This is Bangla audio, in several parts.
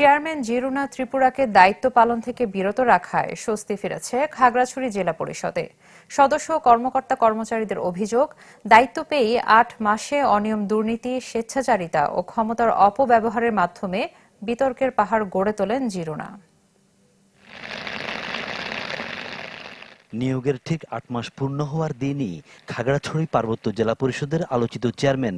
চেয়ারম্যান জিরুনা ত্রিপুরাকে দায়িত্ব পালন থেকে বিরত রাখায় স্বস্তি ফিরেছে খাগড়াছড়ি জেলা পরিষদে। সদস্য কর্মকর্তা কর্মচারীদের অভিযোগ, দায়িত্ব পেয়ে ৮ মাসে অনিয়ম, দুর্নীতি, স্বেচ্ছাচারিতা ও ক্ষমতার অপব্যবহারের মাধ্যমে বিতর্কের পাহাড় গড়ে তোলেন জিরুনা। নিয়োগের ঠিক ৮ মাস পূর্ণ হওয়ার দিনই খাগড়াছড়ি পার্বত্য জেলা পরিষদের আলোচিত চেয়ারম্যান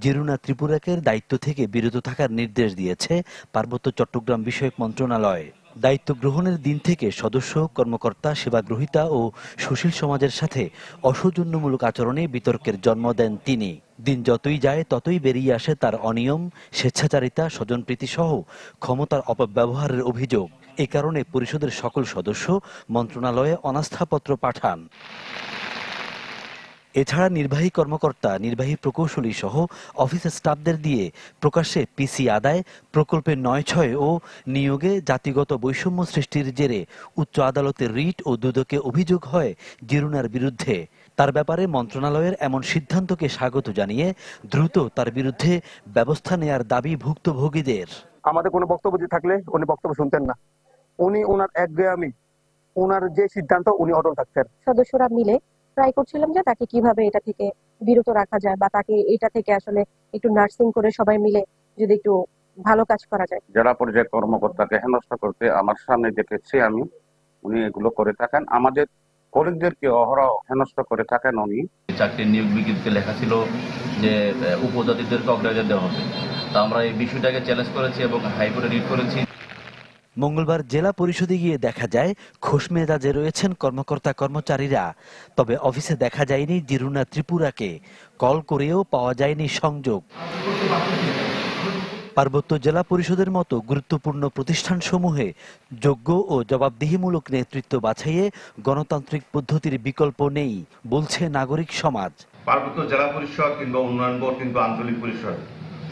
জিরুনা ত্রিপুরাকে দায়িত্ব থেকে বিরত থাকার নির্দেশ দিয়েছে পার্বত্য চট্টগ্রাম বিষয়ক মন্ত্রণালয়। দায়িত্ব গ্রহণের দিন থেকে সদস্য, কর্মকর্তা, সেবাগ্রহীতা ও সুশীল সমাজের সাথে অসৌজন্যমূলক আচরণে বিতর্কের জন্ম দেন তিনি। দিন যতই যায় ততই বেরিয়ে আসে তার অনিয়ম, স্বেচ্ছাচারিতা, স্বজনপ্রীতি সহ ক্ষমতার অপব্যবহারের অভিযোগ। এ কারণে পরিষদের সকল সদস্য মন্ত্রণালয়ে অনাস্থাপত্র পাঠান। এছাড়া নির্বাহী কর্মকর্তা, নির্বাহী প্রকৌশলী সহ অফিস স্টাফদের দিয়ে প্রকাশ্যে পিসি আদায়, প্রকল্পের ৯/৬ ও নিয়োগে জাতিগত বৈষম্য সৃষ্টির জেরে উচ্চ আদালতের রিট ও দুদকে অভিযোগ হয় জিরুনার বিরুদ্ধে। তার ব্যাপারে মন্ত্রণালয়ের এমন সিদ্ধান্তকে স্বাগত জানিয়ে দ্রুত তার বিরুদ্ধে ব্যবস্থা নেয়ার দাবি ভুক্তভোগীদের। আমাদের কোনো বক্তব্য থাকলে উনি বক্তব্য শুনতেন না, উনি ওনার একগুঁয়েমি, ওনার যে সিদ্ধান্ত উনি অটল থাকতেন। সদস্যরা মিলে ট্রাই করছিলাম যে তাকে কিভাবে এটা থেকে বিরত রাখা যায় বা তাকে এটা থেকে আসলে একটু নার্সিং করে সবাই মিলে যদি একটু ভালো কাজ করা যায়। জেলা পর্যায়ে কর্মকর্তাকে হেনস্থা করতে আমার সামনে দেখেছি আমি, উনি এগুলো করে থাকেন। আমাদের কলিগদেরকে অহরহ হেনস্থা করে থাকেন উনি। চাকরির নিয়োগ বিজ্ঞপ্তিতে লেখা ছিল যে উপজাতিদেরকে অগ্রাধিকার দেওয়া হবে। তা আমরা এই বিষয়টাকে চ্যালেঞ্জ করেছি এবং হাইকোর্টে রিট করেছি। মঙ্গলবার জেলা পরিষদে গিয়ে দেখা যায় খোশ মেজাজে রয়েছেন কর্মকর্তা কর্মচারীরা। তবে অফিসে দেখা যায়নি জিরুনা ত্রিপুরাকে, কল করেও পাওয়া যায়নি সংযোগ। পার্বত্য জেলা পরিষদের মতো গুরুত্বপূর্ণ প্রতিষ্ঠানসমূহে যোগ্য ও জবাবদিহিমূলক নেতৃত্ব বাছাইয়ে গণতান্ত্রিক পদ্ধতির বিকল্প নেই বলছে নাগরিক সমাজ। পার্বত্য জেলা পরিষদ কিংবা উন্নয়ন বোর্ড কিংবা আঞ্চলিক পরিষদ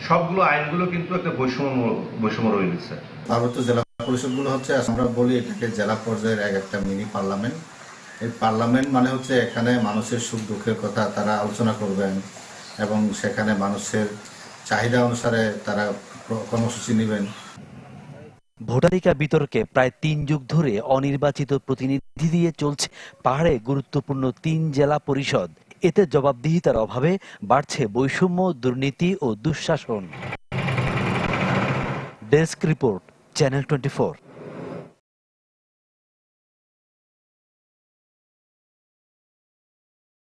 সবগুলো আইনগুলো কিন্তু একটা বৈষম্য রয়েছে। পার্বত্য জেলা পরিষদগুলো হচ্ছে, আমরা বলি এটাকে জেলা পর্যায়ের একটা মিনি পার্লামেন্ট। এই পার্লামেন্ট মানে হচ্ছে এখানে মানুষের সুখ দুঃখের কথা তারা আলোচনা করবেন এবং সেখানে মানুষের চাহিদা অনুসারে তারা কর্মসূচি নেবেন। ভোটাধিকার বিতর্কে প্রায় ৩ যুগ ধরে অনির্বাচিত প্রতিনিধি দিয়ে চলছে পাহাড়ে গুরুত্বপূর্ণ ৩ জেলা পরিষদ। এতে জবাবদিহিতার অভাবে বাড়ছে বৈষম্য, দুর্নীতি ও দুঃশাসন। Desk report, channel 24।